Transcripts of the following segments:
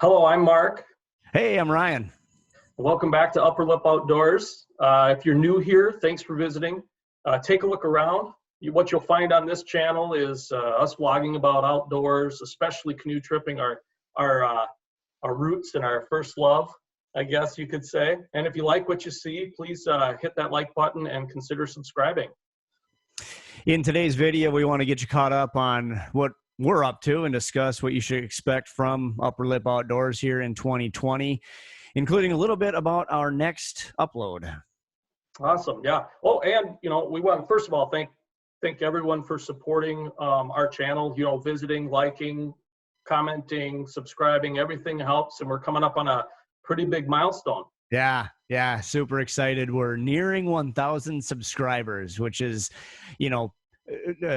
Hello, I'm Mark. Hey, I'm Ryan. Welcome back to Upper Lip Outdoors. If you're new here, thanks for visiting. Take a look around. What you'll find on this channel is us vlogging about outdoors, especially canoe tripping, our roots and our first love, I guess you could say. And if you like what you see, please hit that like button and consider subscribing. In today's video, we want to get you caught up on what we're up to and discuss what you should expect from Upper Lip Outdoors here in 2020, including a little bit about our next upload. Awesome, yeah. Oh, and we want first of all thank everyone for supporting our channel. Visiting, liking, commenting, subscribing, everything helps, and we're coming up on a pretty big milestone. Yeah, super excited. We're nearing 1,000 subscribers, which is,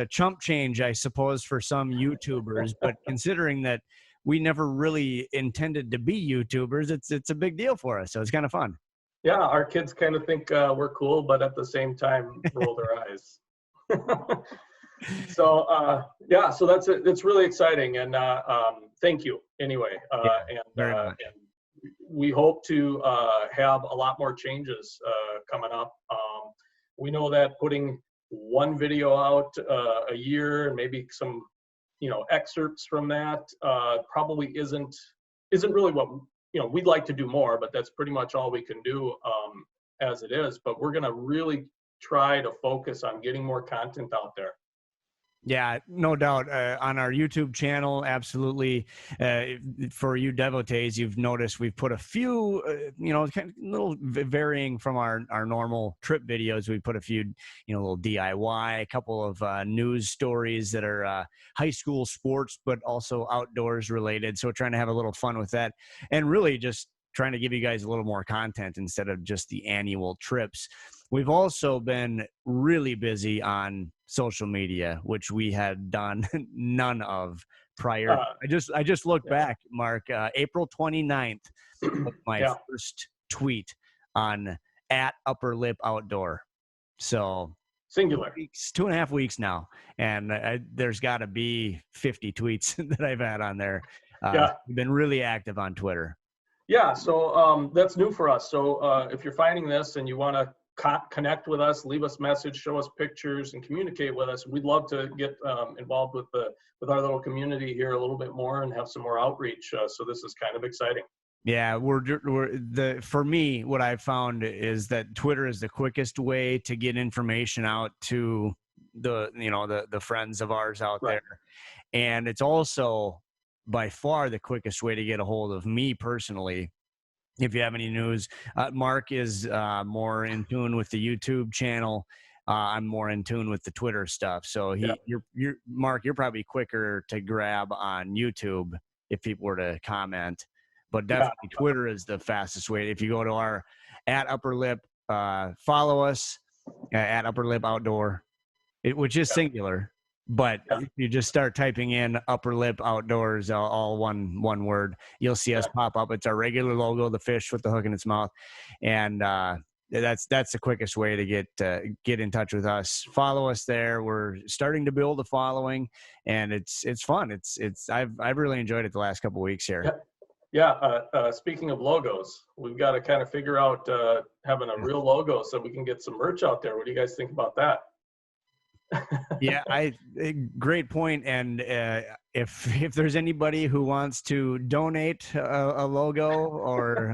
chump change, I suppose, for some YouTubers. But considering that we never really intended to be YouTubers, it's a big deal for us. So it's kind of fun. Yeah, our kids kind of think we're cool, but at the same time roll their eyes. So that's it. It's really exciting, and thank you anyway. And we hope to have a lot more changes coming up. We know that putting one video out a year and maybe some excerpts from that probably isn't really what we'd like to do more, but that's pretty much all we can do as it is. But we're going to really try to focus on getting more content out there. Yeah, no doubt. On our YouTube channel, absolutely. For you devotees, you've noticed we've put a few, kind of little varying from our normal trip videos. We put a few, little DIY, a couple of news stories that are high school sports, but also outdoors related. So we're trying to have a little fun with that, and really just trying to give you guys a little more content instead of just the annual trips. We've also been really busy on social media, which we had done none of prior. I just looked back, Mark. April 29th was my first tweet on @UpperLipOutdoor. So singular. 2.5 weeks now, and there's got to be 50 tweets that I've had on there. I've been really active on Twitter. Yeah, so that's new for us. So if you're finding this and you want to connect with us, leave us message, show us pictures, and communicate with us, we'd love to get involved with our little community here a little bit more and have some more outreach. So this is kind of exciting. Yeah, for me, what I've found is that Twitter is the quickest way to get information out to the friends of ours out there, and it's also by far the quickest way to get a hold of me personally. If you have any news, Mark is more in tune with the YouTube channel. I'm more in tune with the Twitter stuff. So Mark, you're probably quicker to grab on YouTube if people were to comment, but definitely Twitter is the fastest way. If you go to our @UpperLip, follow us @UpperLip Outdoor, which is singular. But if you just start typing in Upper Lip Outdoors, all one word, you'll see us pop up. It's our regular logo, the fish with the hook in its mouth. And that's the quickest way to get in touch with us. Follow us there. We're starting to build a following, and it's fun. I've really enjoyed it the last couple of weeks here. Speaking of logos, we've got to kind of figure out having a real logo so we can get some merch out there. What do you guys think about that? Yeah, great point. And if there's anybody who wants to donate a logo, or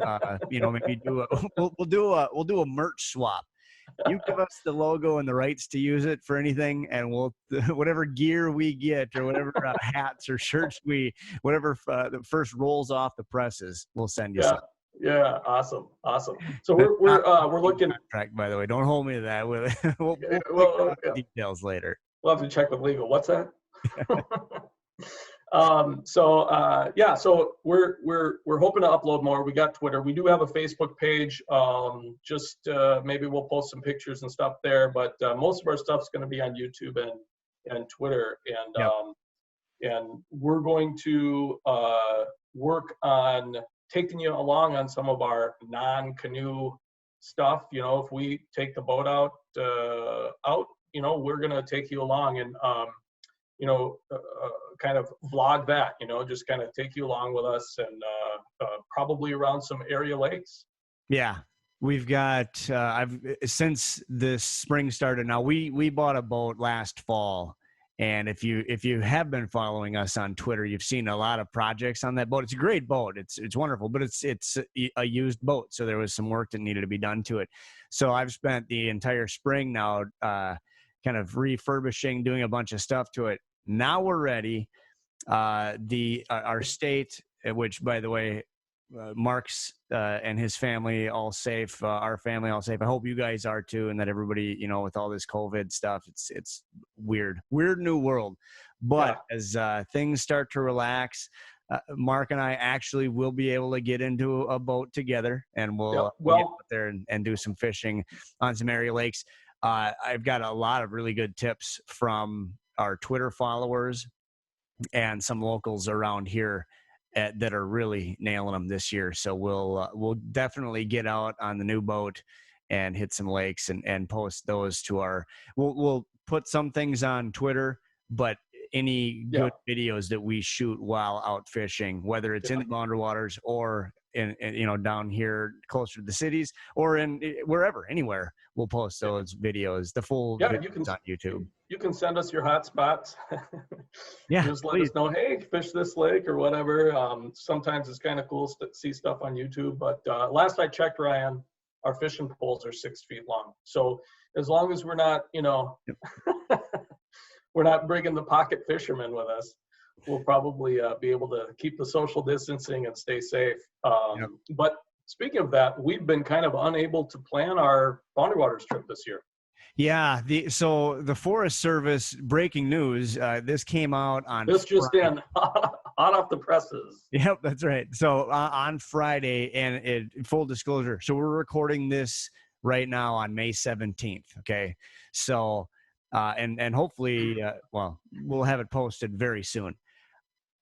maybe we'll do a merch swap. You give us the logo and the rights to use it for anything, and whatever gear we get, or whatever hats or shirts whatever the first rolls off the presses, we'll send you some. Yeah, awesome. So we're looking. By the way, don't hold me to that. We'll details later. We'll have to check with legal. What's that? So we're hoping to upload more. We got Twitter. We do have a Facebook page. Maybe we'll post some pictures and stuff there. But most of our stuff's going to be on YouTube and Twitter. And we're going to work on taking you along on some of our non-canoe stuff. If we take the boat out, we're going to take you along and, kind of vlog that, just kind of take you along with us and probably around some area lakes. Yeah, we've got. I've since this spring started. Now we bought a boat last fall, and if you have been following us on Twitter, you've seen a lot of projects on that boat. It's a great boat. It's wonderful, but it's a used boat, so there was some work that needed to be done to it. So I've spent the entire spring now, kind of refurbishing, doing a bunch of stuff to it. Now we're ready. Our state, which by the way, Mark's and his family all safe, our family all safe. I hope you guys are too, and that everybody, with all this COVID stuff, it's weird new world. But as things start to relax, Mark and I actually will be able to get into a boat together, and we'll get out there and do some fishing on some area lakes. I've got a lot of really good tips from our Twitter followers and some locals around here that are really nailing them this year. So we'll definitely get out on the new boat and hit some lakes and post those to our. We'll put some things on Twitter, but any good videos that we shoot while out fishing, whether it's in the Boundary Waters or in down here closer to the cities or in wherever, anywhere, we'll post those videos. The full videos on YouTube. You can send us your hot spots. Just let please. us know, hey, fish this lake or whatever. Sometimes it's kind of cool to see stuff on YouTube, but last I checked, Ryan, our fishing poles are 6 feet long. So as long as we're not, we're not bringing the pocket fishermen with us, we'll probably be able to keep the social distancing and stay safe. But speaking of that, we've been kind of unable to plan our Boundary Waters trip this year. Yeah, so the Forest Service, breaking news, this came out on this just in, hot off the presses. Yep, that's right. So on Friday, and full disclosure, so we're recording this right now on May 17th. Okay, so and hopefully, we'll have it posted very soon.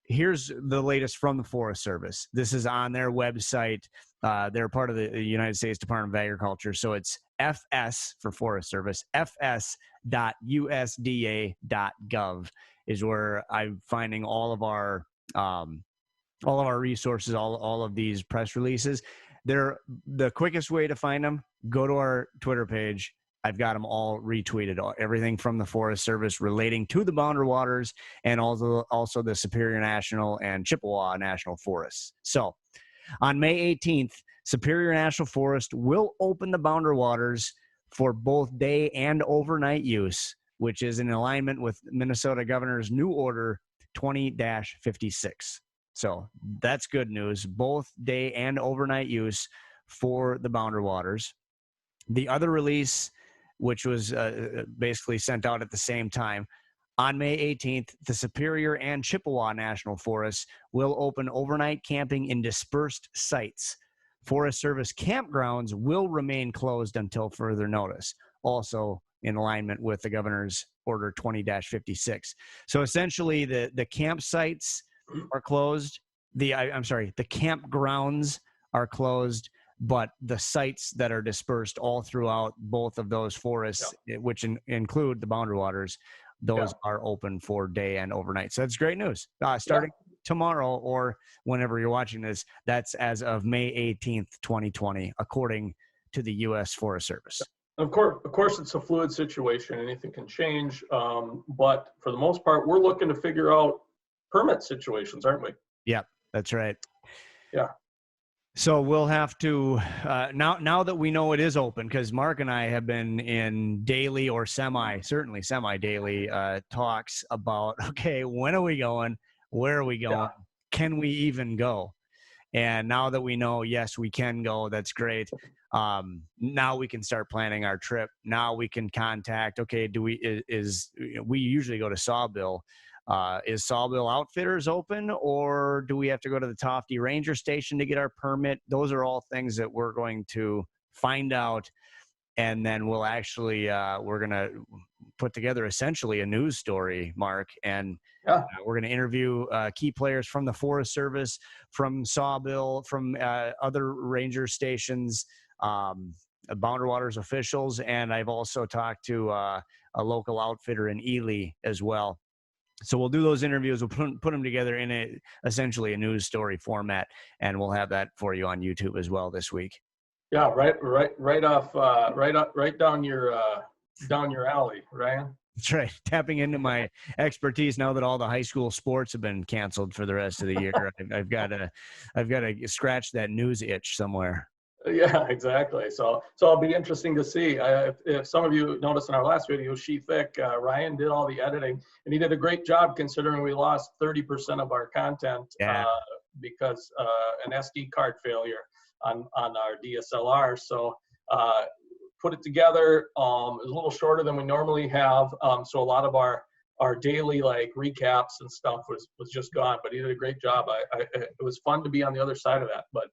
Here's the latest from the Forest Service. This is on their website. They're part of the United States Department of Agriculture. So it's FS for Forest Service, fs.usda.gov is where I'm finding all of our resources, all of these press releases. They're the quickest way to find them. Go to our Twitter page. I've got them all retweeted, everything from the Forest Service relating to the Boundary Waters and also the Superior National and Chippewa National Forests. So on May 18th, Superior National Forest will open the Boundary Waters for both day and overnight use, which is in alignment with Minnesota Governor's new order 20-56. So that's good news, both day and overnight use for the Boundary Waters. The other release, which was basically sent out at the same time, on May 18th, the Superior and Chippewa National Forests will open overnight camping in dispersed sites. Forest Service campgrounds will remain closed until further notice, also in alignment with the Governor's Order 20-56. So essentially, the campsites are closed. The campgrounds are closed, but the sites that are dispersed all throughout both of those forests, which include the Boundary Waters, those are open for day and overnight. So that's great news. Starting tomorrow or whenever you're watching this, that's as of May 18th, 2020, according to the U.S. Forest Service. Of course, it's a fluid situation. Anything can change. But for the most part, we're looking to figure out permit situations, aren't we? Yep, that's right. Yeah. So we'll have to now that we know it is open, because Mark and I have been in daily or certainly semi-daily talks about, okay, when are we going? Where are we going? Yeah. Can we even go? And now that we know, yes, we can go, that's great. Now we can start planning our trip. Now we can contact, okay, we usually go to Sawbill. Is Sawbill Outfitters open, or do we have to go to the Tofty Ranger Station to get our permit? Those are all things that we're going to find out, and then we'll actually we're going to put together essentially a news story, Mark, and we're going to interview key players from the Forest Service, from Sawbill, from other ranger stations, Boundary Waters officials, and I've also talked to a local outfitter in Ely as well. So we'll do those interviews. We'll put them together in essentially a news story format, and we'll have that for you on YouTube as well this week. Yeah, right down your alley, Ryan. That's right. Tapping into my expertise now that all the high school sports have been canceled for the rest of the year. I've got to scratch that news itch somewhere. Yeah, exactly. So it'll be interesting to see. If some of you noticed in our last video, She Thick, Ryan did all the editing, and he did a great job considering we lost 30% of our content because an SD card failure on our DSLR. So put it together. It was a little shorter than we normally have. So a lot of our daily like recaps and stuff was just gone, but he did a great job. It was fun to be on the other side of that, but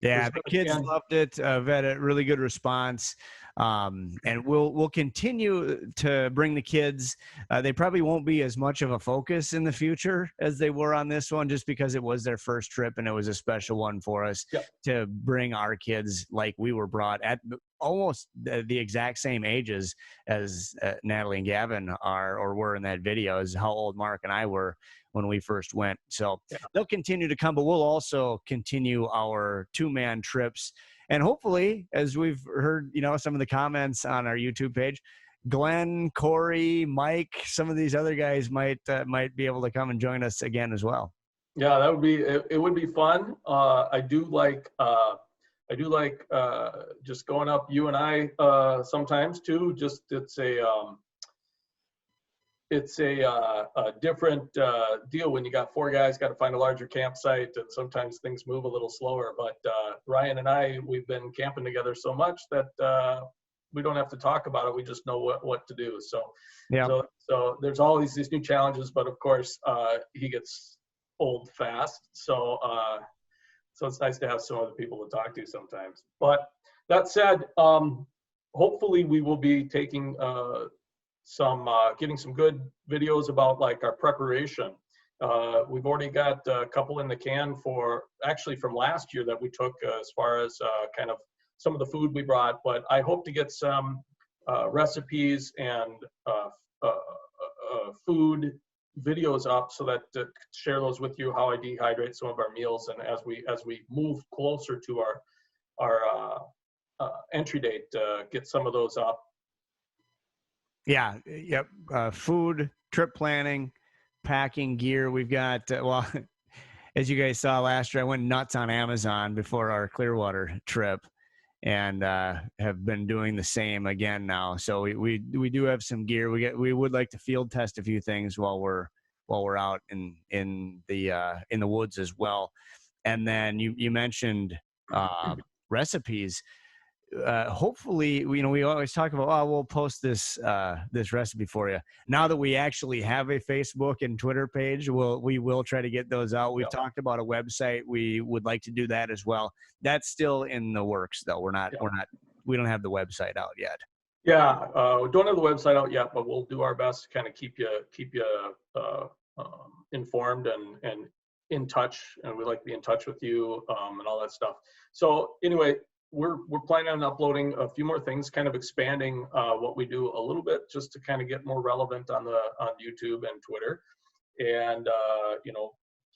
yeah, the kids loved it. I've had a really good response, and we'll continue to bring the kids. They probably won't be as much of a focus in the future as they were on this one, just because it was their first trip and it was a special one for us to bring our kids like we were brought at almost the exact same ages as Natalie and Gavin are or were in that video, is how old Mark and I were when we first went. So they'll continue to come, but we'll also continue our 2-man trips. And hopefully, as we've heard, some of the comments on our YouTube page, Glenn, Corey, Mike, some of these other guys might be able to come and join us again as well. Yeah, it would be fun. I do like just going up, you and I sometimes too. Just it's a different deal when you got 4 guys, got to find a larger campsite, and sometimes things move a little slower. But Ryan and I, we've been camping together so much that we don't have to talk about it. We just know what to do. So there's always these new challenges, but of course he gets old fast. So it's nice to have some other people to talk to sometimes. But that said, hopefully we will be taking getting some good videos about like our preparation. We've already got a couple in the can from last year that we took as far as kind of some of the food we brought, but I hope to get some recipes and food videos up so that to share those with you, how I dehydrate some of our meals, and as we move closer to our entry date, get some of those up. Yeah. Yep. Food, trip planning, packing gear. We've got, as you guys saw last year, I went nuts on Amazon before our Clearwater trip, and have been doing the same again now. So we do have some gear. We would like to field test a few things while we're out in the woods as well. And then you mentioned recipes. Hopefully, we always talk about, we'll post this recipe for you. Now that we actually have a Facebook and Twitter page, we will try to get those out. We've talked about a website. We would like to do that as well. That's still in the works, though. We don't have the website out yet. Yeah, we don't have the website out yet, but we'll do our best to kind of keep you informed and in touch. And we like to be in touch with you and all that stuff. So anyway, we're planning on uploading a few more things, kind of expanding what we do a little bit, just to kind of get more relevant on YouTube and Twitter, and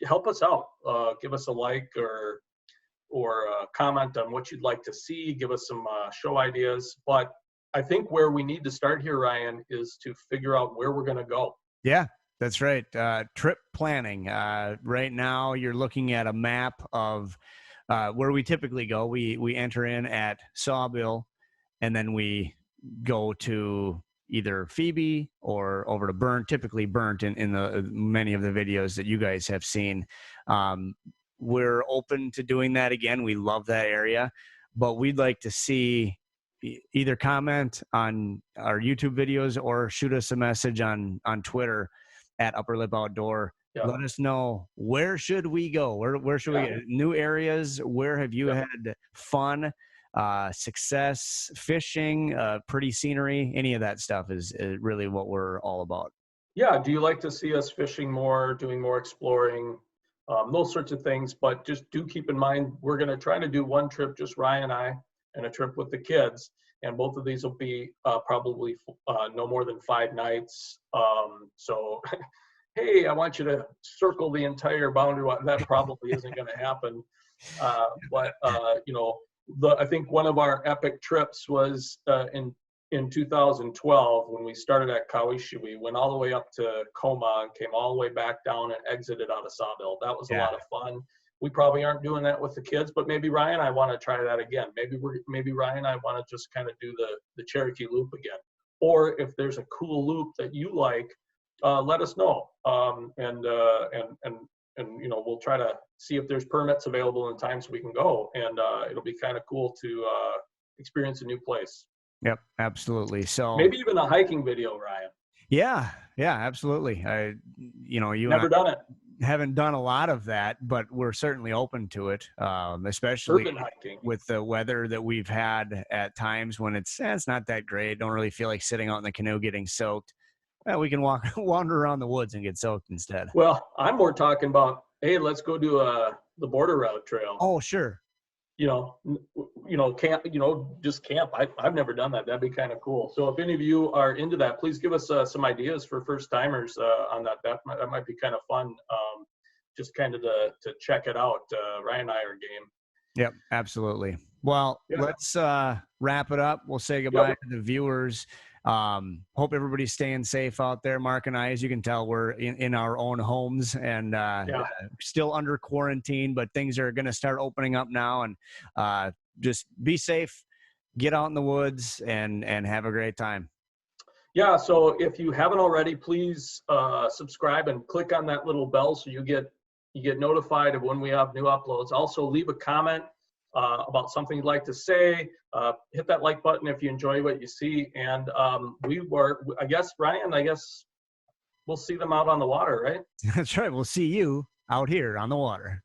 help us out. Give us a like or comment on what you'd like to see. Give us some show ideas. But I think where we need to start here, Ryan, is to figure out where we're going to go. Yeah, that's right. Trip planning. Right now, you're looking at a map of where we typically go. We enter in at Sawbill, and then we go to either Phoebe or over to Burnt, typically Burnt in the many of the videos that you guys have seen. We're open to doing that again. We love that area, but we'd like to see either comment on our YouTube videos or shoot us a message on Twitter at Upper Lip Outdoor. Yeah. Let us know, where should we go? Where should we get new areas? Where have you had fun, success, fishing, pretty scenery? Any of that stuff is really what we're all about. Yeah. Do you like to see us fishing more, doing more exploring, those sorts of things? But just do keep in mind, we're going to try to do one trip, just Ryan and I, and a trip with the kids. And both of these will be probably no more than 5 nights. So hey, I want you to circle the entire boundary. That probably isn't going to happen. But you know, I think one of our epic trips was in 2012 when we started at Kauaishi. We went all the way up to Koma and came all the way back down and exited out of Sawmill. That was a lot of fun. We probably aren't doing that with the kids, but maybe Ryan, I want to try that again. Maybe Ryan, I want to just kind of do the Cherokee Loop again. Or if there's a cool loop that you like, let us know. And you know, we'll try to see if there's permits available in times we can go. And it'll be kind of cool to experience a new place. Yep, absolutely. So maybe even a hiking video, Ryan. Yeah, absolutely. You know, you never done it. Haven't done a lot of that, but we're certainly open to it, especially urban hiking with the weather that we've had at times when it's not that great. Don't really feel like sitting out in the canoe getting soaked. We can wander around the woods and get soaked instead. Well, I'm more talking about, hey, let's go do the border route trail. Oh, sure. You know, camp. You know, just camp. I've never done that. That'd be kind of cool. So if any of you are into that, please give us some ideas for first timers on that. That might be kind of fun. Just kind of to check it out. Ryan and I are game. Yep, absolutely. Well, let's wrap it up. We'll say goodbye to the viewers. Hope everybody's staying safe out there. Mark and I, as you can tell, we're in our own homes and still under quarantine, but things are going to start opening up now, and just be safe, get out in the woods, and have a great time. Yeah, so if you haven't already, please subscribe and click on that little bell so you get notified of when we have new uploads. Also, leave a comment about something you'd like to say. Hit that like button if you enjoy what you see. And I guess, Ryan, we'll see them out on the water, right? That's right. We'll see you out here on the water.